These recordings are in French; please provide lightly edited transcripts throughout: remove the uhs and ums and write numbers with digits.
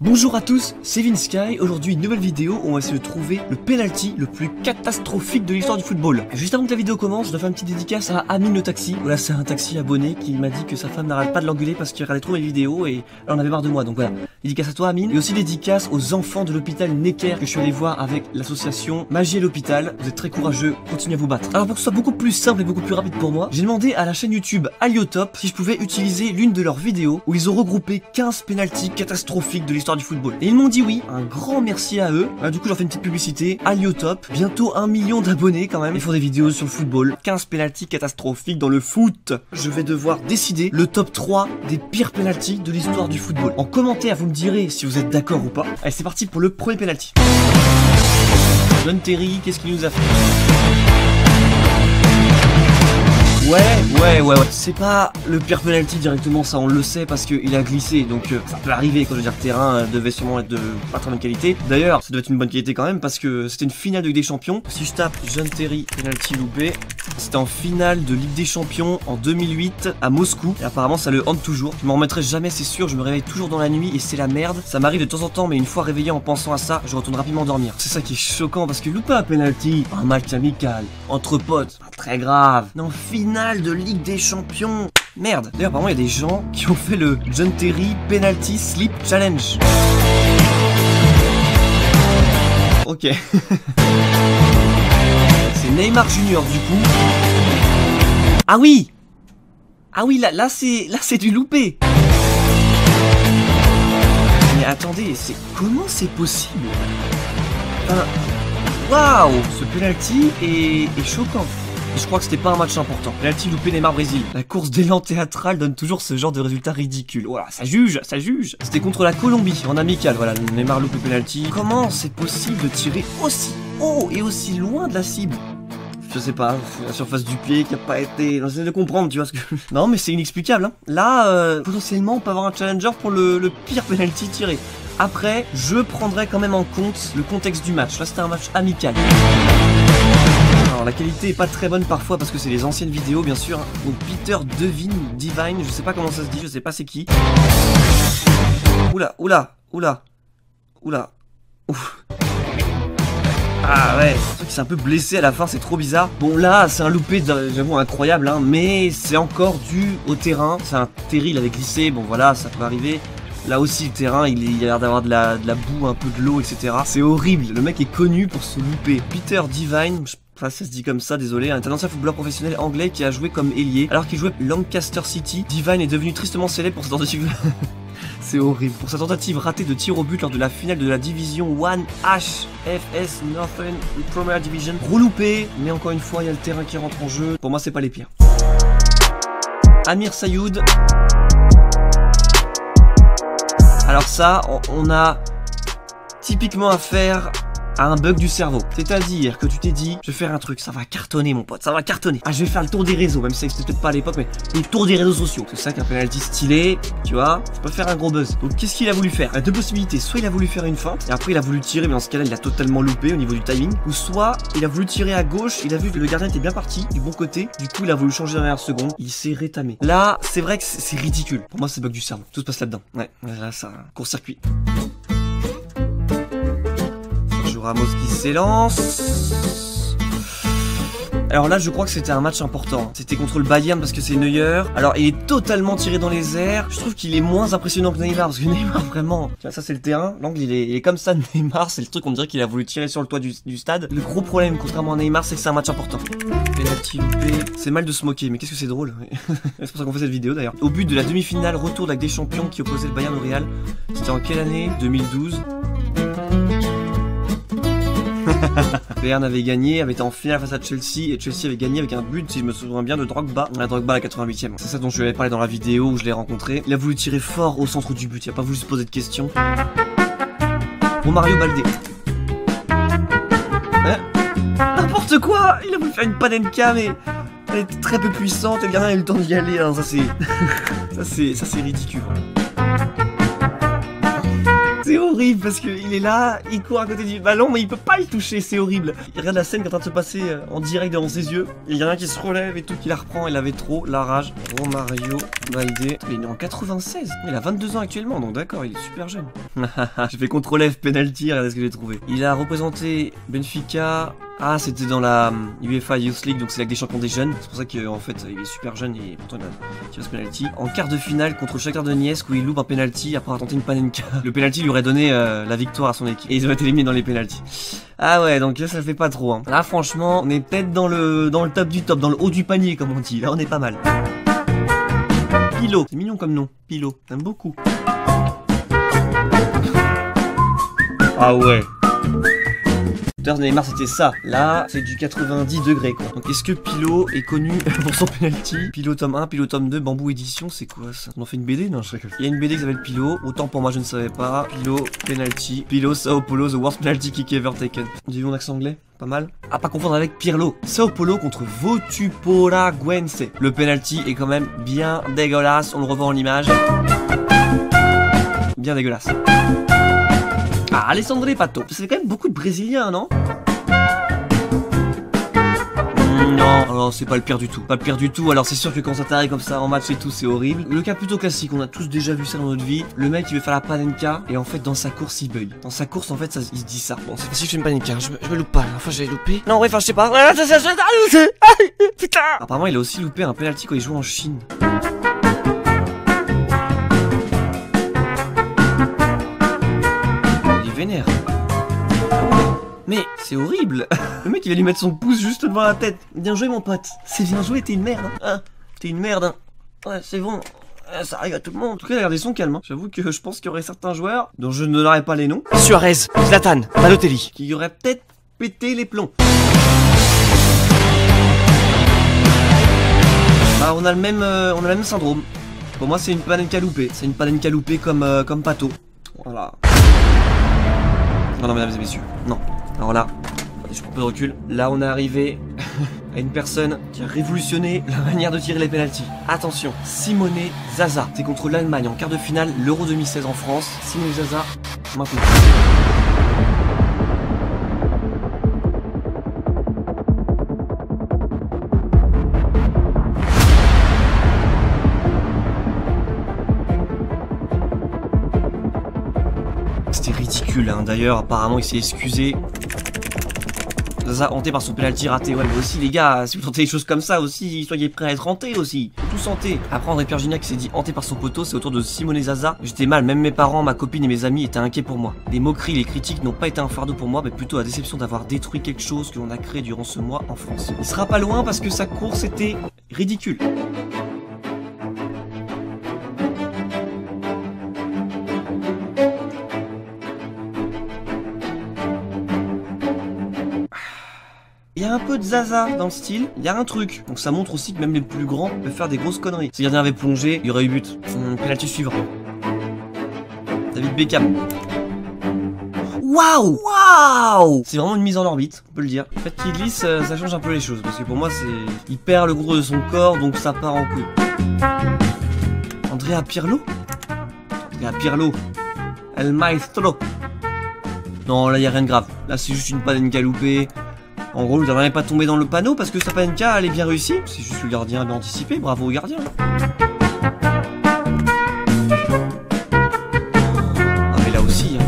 Bonjour à tous, c'est Vinsky. Aujourd'hui une nouvelle vidéo où on va essayer de trouver le penalty le plus catastrophique de l'histoire du football. Juste avant que la vidéo commence, je dois faire une petite dédicace à Amine le taxi. Voilà, c'est un taxi abonné qui m'a dit que sa femme n'arrête pas de l'engueuler parce qu'il regardait trop mes vidéos et elle en avait marre de moi. Donc voilà, dédicace à toi Amine. Et aussi dédicace aux enfants de l'hôpital Necker que je suis allé voir avec l'association Magie à l'hôpital. Vous êtes très courageux, continuez à vous battre. Alors pour que ce soit beaucoup plus simple et beaucoup plus rapide pour moi, j'ai demandé à la chaîne YouTube Aliotop si je pouvais utiliser l'une de leurs vidéos où ils ont regroupé 15 penalties catastrophiques de l'histoire du football. Et ils m'ont dit oui, un grand merci à eux. Du coup, j'en fais une petite publicité. Aliotop, bientôt 1 million d'abonnés quand même. Ils font des vidéos sur le football. 15 penalties catastrophiques dans le foot. Je vais devoir décider le top 3 des pires penalties de l'histoire du football. En commentaire, vous me direz si vous êtes d'accord ou pas. Allez, c'est parti pour le premier penalty. John Terry, qu'est-ce qu'il nous a fait ? Ouais. C'est pas le pire penalty directement, ça on le sait parce qu'il a glissé, donc ça peut arriver. Quand je veux dire, le terrain devait sûrement être de pas très bonne qualité. D'ailleurs, ça devait être une bonne qualité quand même parce que c'était une finale de Ligue des Champions. Si je tape John Terry penalty loupé, c'était en finale de Ligue des Champions en 2008 à Moscou. Et apparemment ça le hante toujours. Je m'en remettrai jamais, c'est sûr. Je me réveille toujours dans la nuit et c'est la merde. Ça m'arrive de temps en temps, mais une fois réveillé en pensant à ça, je retourne rapidement dormir. C'est ça qui est choquant parce que louper un penalty, un match amical entre potes, pas très grave. Non, finale de Ligue des Champions. Merde. D'ailleurs, apparemment, il y a des gens qui ont fait le John Terry Penalty Slip Challenge. Ok. C'est Neymar Junior du coup. Ah oui. Ah oui, là c'est du loupé. Mais attendez, comment c'est possible? Waouh, ce penalty est choquant. Je crois que c'était pas un match important. Penalty loupé Neymar-Brésil. La course d'élan théâtral donne toujours ce genre de résultat ridicule. Voilà, ça juge. C'était contre la Colombie, en amical. Voilà, Neymar loupe le penalty. Comment c'est possible de tirer aussi haut et aussi loin de la cible? Je sais pas, la surface du pied qui a pas été... J'essaie de comprendre, tu vois ce que... Non, mais c'est inexplicable, hein. Là, potentiellement, on peut avoir un challenger pour le pire penalty tiré. Après, je prendrai quand même en compte le contexte du match. Là, c'était un match amical. Alors la qualité est pas très bonne parfois parce que c'est les anciennes vidéos bien sûr. Donc Peter Divine, je sais pas comment ça se dit, je sais pas c'est qui. Oula. Ouf. Ah ouais, c'est vrai qu'il s'est un peu blessé à la fin, c'est trop bizarre. Bon là, c'est un loupé, j'avoue incroyable, hein, mais c'est encore dû au terrain. C'est un Terry, il avait glissé, bon voilà, ça peut arriver. Là aussi le terrain, il a l'air d'avoir de la boue, un peu de l'eau, etc. C'est horrible, le mec est connu pour se louper. Peter Divine, ça se dit comme ça, désolé, un ancien footballeur professionnel anglais qui a joué comme ailier. Alors qu'il jouait Lancaster City, Divine est devenu tristement célèbre pour sa tentative... C'est horrible. Pour sa tentative ratée de tir au but lors de la finale de la division 1 HFS Northern Premier Division. Reloupé, mais encore une fois, il y a le terrain qui rentre en jeu. Pour moi, c'est pas les pires. Amir Sayoud. Alors ça, on a typiquement affaire à un bug du cerveau. C'est-à-dire que tu t'es dit, je vais faire un truc, ça va cartonner mon pote, ça va cartonner. Ah, je vais faire le tour des réseaux, même si c'était peut-être pas à l'époque, mais le tour des réseaux sociaux. C'est ça qu'un penalty stylé, tu vois, ça peut faire un gros buzz. Donc qu'est-ce qu'il a voulu faire? Il y a deux possibilités, soit il a voulu faire une feinte, et après il a voulu tirer, mais dans ce cas-là il a totalement loupé au niveau du timing, ou soit il a voulu tirer à gauche, il a vu que le gardien était bien parti, du bon côté, du coup il a voulu changer dans la dernière seconde, il s'est rétamé. Là, c'est vrai que c'est ridicule. Pour moi c'est bug du cerveau, tout se passe là-dedans. Ouais, là ça, court-circuit. Ramos qui s'élance. Alors là je crois que c'était un match important. C'était contre le Bayern parce que c'est Neuer. Alors il est totalement tiré dans les airs. Je trouve qu'il est moins impressionnant que Neymar parce que Neymar vraiment... Tu vois, ça c'est le terrain. L'angle il est comme ça de Neymar. C'est le truc on dirait qu'il a voulu tirer sur le toit du stade. Le gros problème contrairement à Neymar c'est que c'est un match important. Penalty loupé. C'est mal de se moquer mais qu'est-ce que c'est drôle. C'est pour ça qu'on fait cette vidéo d'ailleurs. Au but de la demi-finale retour de la Ligue des Champions qui opposait le Bayern au Real. C'était en quelle année? 2012. Bayern avait gagné, avait été en finale face à Chelsea et Chelsea avait gagné avec un but, si je me souviens bien, de Drogba. Drogba à la 88e. C'est ça dont je lui avais parlé dans la vidéo où je l'ai rencontré. Il a voulu tirer fort au centre du but, il a pas voulu se poser de questions. Bon, Mario Baldé. N'importe quoi. Il a voulu faire une panenka mais elle était très peu puissante et le gardien a eu le temps d'y aller. Hein. Ça c'est ridicule. C'est horrible. horrible parce qu'il est là, il court à côté du ballon, mais il peut pas y toucher, c'est horrible. Il regarde la scène qui est en train de se passer en direct devant ses yeux. Il y a un qui se relève et tout, qui la reprend, il avait trop la rage. Romario Baldé. Il est né en 96. Il a 22 ans actuellement, donc d'accord, il est super jeune. J'ai fait CTRL F penalty, regardez ce que j'ai trouvé. Il a représenté Benfica. Ah, c'était dans la UEFA Youth League, donc c'est la Ligue des champions des jeunes. C'est pour ça qu'en fait, il est super jeune et pourtant il a tiré ce penalty. En quart de finale contre Shakhtar Donetsk où il loupe un penalty après avoir tenté une panenka. Le penalty lui aurait donné la victoire à son équipe. Et ils ont été éliminés dans les penalties. Ah ouais, donc ça fait pas trop. Hein. Là, franchement, on est peut-être dans le top du top, dans le haut du panier, comme on dit. Là, on est pas mal. Pilo, c'est mignon comme nom. Pilo, j'aime beaucoup. Ah ouais. Neymar c'était ça, là c'est du 90 degrés quoi. Donc est-ce que Pilo est connu pour son penalty? Pilo tome 1, Pilo tome 2, Bamboo édition, c'est quoi ça? On en fait une BD? Non, je sais. Il y a une BD qui s'appelle Pilo, autant pour moi je ne savais pas. Pilo, penalty, Pilo, Sao Paulo, the worst penalty kick ever taken. Vous avez vu mon accent anglais? Pas mal. À pas confondre avec Pirlo. Sao Paulo contre Votuporaguense. Le penalty est quand même bien dégueulasse, on le revoit en l'image. Bien dégueulasse. Ah, Alessandro Pato. Ça fait quand même beaucoup de Brésiliens, non? Non, alors c'est pas le pire du tout. Pas le pire du tout, alors c'est sûr que quand ça t'arrive comme ça en match et tout, c'est horrible. Le cas plutôt classique, on a tous déjà vu ça dans notre vie. Le mec il veut faire la panenka et en fait dans sa course il bug. Dans sa course en fait ça, il se dit ça. Bon, c'est pas si je fais une panenka, je me loupe pas. Enfin j'ai loupé. Non ouais, enfin je sais pas. Putain. Apparemment il a aussi loupé un penalty quand il joue en Chine. Vénère. Mais c'est horrible. Le mec il va lui mettre son pouce juste devant la tête. Bien joué mon pote. C'est bien joué, t'es une merde hein. T'es une merde hein. Ouais c'est bon. Ça arrive à tout le monde. En tout cas regardez son calme hein. J'avoue que je pense qu'il y aurait certains joueurs dont je ne donnerai pas les noms. Suarez, Zlatan, Balotelli, qui auraient peut-être pété les plombs. Ah, on a le même syndrome. Pour moi c'est une panenka loupée. C'est une panenka loupée comme Pato. Voilà. Non, mesdames et messieurs, non. Alors là, je prends un peu de recul. Là, on est arrivé à une personne qui a révolutionné la manière de tirer les penalties. Attention, Simone Zaza. C'est contre l'Allemagne en quart de finale, l'Euro 2016 en France. Simone Zaza, maintenant. C'était ridicule, hein. D'ailleurs, apparemment, il s'est excusé. Zaza hanté par son penalty raté. Ouais, mais aussi, les gars, si vous tentez des choses comme ça aussi, soyez prêts à être hantés aussi. Tout hanté. Après, André Pierre Gignac qui s'est dit hanté par son poteau, c'est autour de Simone Zaza. J'étais mal, même mes parents, ma copine et mes amis étaient inquiets pour moi. Les moqueries, les critiques n'ont pas été un fardeau pour moi, mais plutôt la déception d'avoir détruit quelque chose que l'on a créé durant ce mois en France. Il sera pas loin parce que sa course était ridicule. Il y a un peu de Zaza dans le style, il y a un truc. Donc ça montre aussi que même les plus grands peuvent faire des grosses conneries. Si le gardien avait plongé, il y aurait eu but. Penalty suivant. David Beckham. Waouh! Waouh! C'est vraiment une mise en orbite, on peut le dire. Le fait qu'il glisse, ça change un peu les choses. Parce que pour moi, il perd le gros de son corps, donc ça part en couille. Andrea Pirlo? Andrea Pirlo. El Maestro. Non, là, il n'y a rien de grave. Là, c'est juste une panenka loupée. En gros, le gardien n'est pas tombé dans le panneau parce que sa panenka elle est bien réussie. C'est juste le gardien bien anticipé, bravo au gardien. Ah mais là aussi, hein,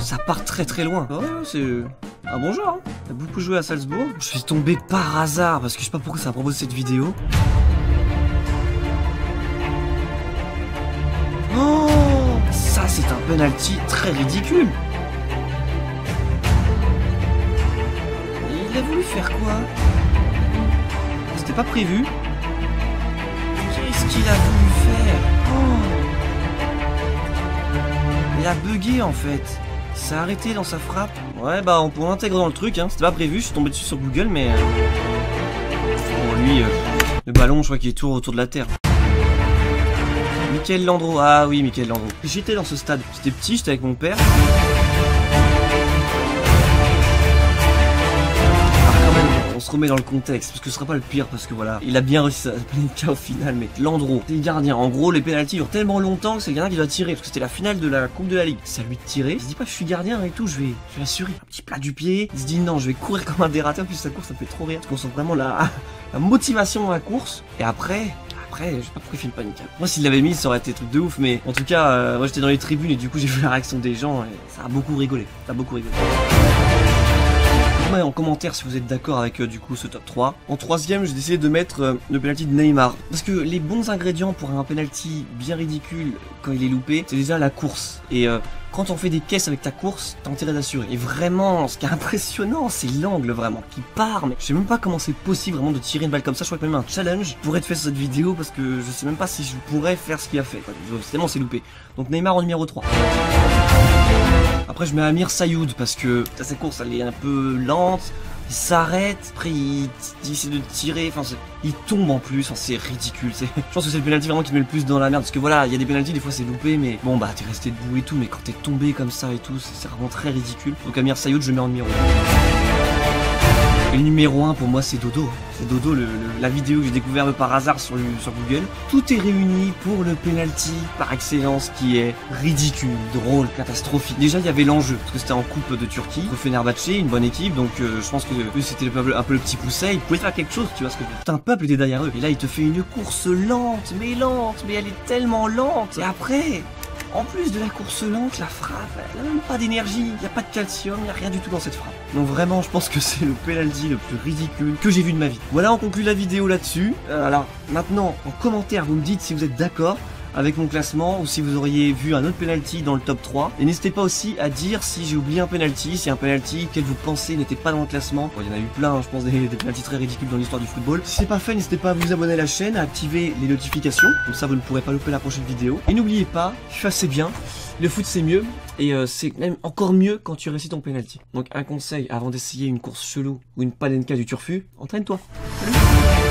ça part très très loin. Ouais, c'est un bon joueur. Hein. Il a beaucoup joué à Salzbourg. Je suis tombé par hasard parce que je sais pas pourquoi ça a proposé cette vidéo. Oh, ça c'est un penalty très ridicule. Il a voulu faire quoi? C'était pas prévu. Qu'est-ce qu'il a voulu faire? Oh, il a bugué en fait. Il s'est arrêté dans sa frappe. Ouais bah on peut l'intégrer dans le truc hein. C'était pas prévu, je suis tombé dessus sur Google mais... Bon lui, le ballon je crois qu'il est tout autour de la terre. Michael Landreau, ah oui Michael Landreau. J'étais dans ce stade, j'étais petit, j'étais avec mon père. se remet dans le contexte, parce que ce sera pas le pire, parce que voilà, il a bien réussi sa Panenka au final, mais Landreau, c'est le gardien. En gros, les pénaltys durent tellement longtemps que c'est le gardien qui doit tirer, parce que c'était la finale de la Coupe de la Ligue. C'est à lui de tirer. Il se dit pas, je suis gardien et tout, je vais assurer. Un petit plat du pied. Il se dit non, je vais courir comme un dérateur, puis sa course, ça me fait trop rire. Parce qu'on sent vraiment la motivation dans la course. Et après, je sais pas pourquoi il fait une panique. Moi, s'il l'avait mis, ça aurait été un truc de ouf, mais en tout cas, moi j'étais dans les tribunes et du coup, j'ai vu la réaction des gens et ça a beaucoup rigolé. Ça a beaucoup rigolé. En commentaire si vous êtes d'accord avec du coup ce top 3. En troisième, j'ai décidé de mettre le penalty de Neymar. Parce que les bons ingrédients pour un penalty bien ridicule quand il est loupé, c'est déjà la course. Et quand on fait des caisses avec ta course, t'as intérêt d'assurer. Et vraiment, ce qui est impressionnant, c'est l'angle vraiment qui part. Mais je sais même pas comment c'est possible vraiment de tirer une balle comme ça. Je crois que même un challenge pourrait être fait sur cette vidéo parce que je sais même pas si je pourrais faire ce qu'il a fait. Tellement c'est loupé. Donc Neymar en numéro 3. Après je mets Amir Sayoud parce que sa course elle est un peu lente, il s'arrête, après il essaie de tirer, enfin il tombe en plus, enfin, c'est ridicule, je pense que c'est le penalty vraiment qui me met le plus dans la merde, parce que voilà, il y a des penalties, des fois c'est loupé, mais bon bah t'es resté debout et tout, mais quand t'es tombé comme ça et tout, c'est vraiment très ridicule. Donc Amir Sayoud je le mets en numéro 1. Et le numéro 1 pour moi c'est Dodo. C'est Dodo, la vidéo que j'ai découvert par hasard sur Google. Tout est réuni pour le penalty par excellence qui est ridicule, drôle, catastrophique. Déjà il y avait l'enjeu, parce que c'était en coupe de Turquie, au Fenerbahçe, une bonne équipe, donc je pense que c'était un peu le petit pousset, ils pouvaient faire quelque chose, tu vois, parce que tout un peuple était derrière eux. Et là il te fait une course lente, mais elle est tellement lente. Et après... En plus de la course lente, la frappe, elle n'a même pas d'énergie, il n'y a pas de calcium, il n'y a rien du tout dans cette frappe. Donc vraiment, je pense que c'est le penalty le plus ridicule que j'ai vu de ma vie. Voilà, on conclut la vidéo là-dessus. Alors maintenant, en commentaire, vous me dites si vous êtes d'accord avec mon classement ou si vous auriez vu un autre penalty dans le top 3. Et n'hésitez pas aussi à dire si j'ai oublié un penalty, si un penalty que vous pensez n'était pas dans le classement. Bon, il y en a eu plein, je pense, des penaltys très ridicules dans l'histoire du football. Si c'est pas fait, n'hésitez pas à vous abonner à la chaîne, à activer les notifications, comme ça vous ne pourrez pas louper la prochaine vidéo. Et n'oubliez pas, FIFA c'est bien, le foot c'est mieux, et c'est même encore mieux quand tu réussis ton penalty. Donc un conseil avant d'essayer une course chelou ou une Panenka du Turfu, entraîne-toi. Salut.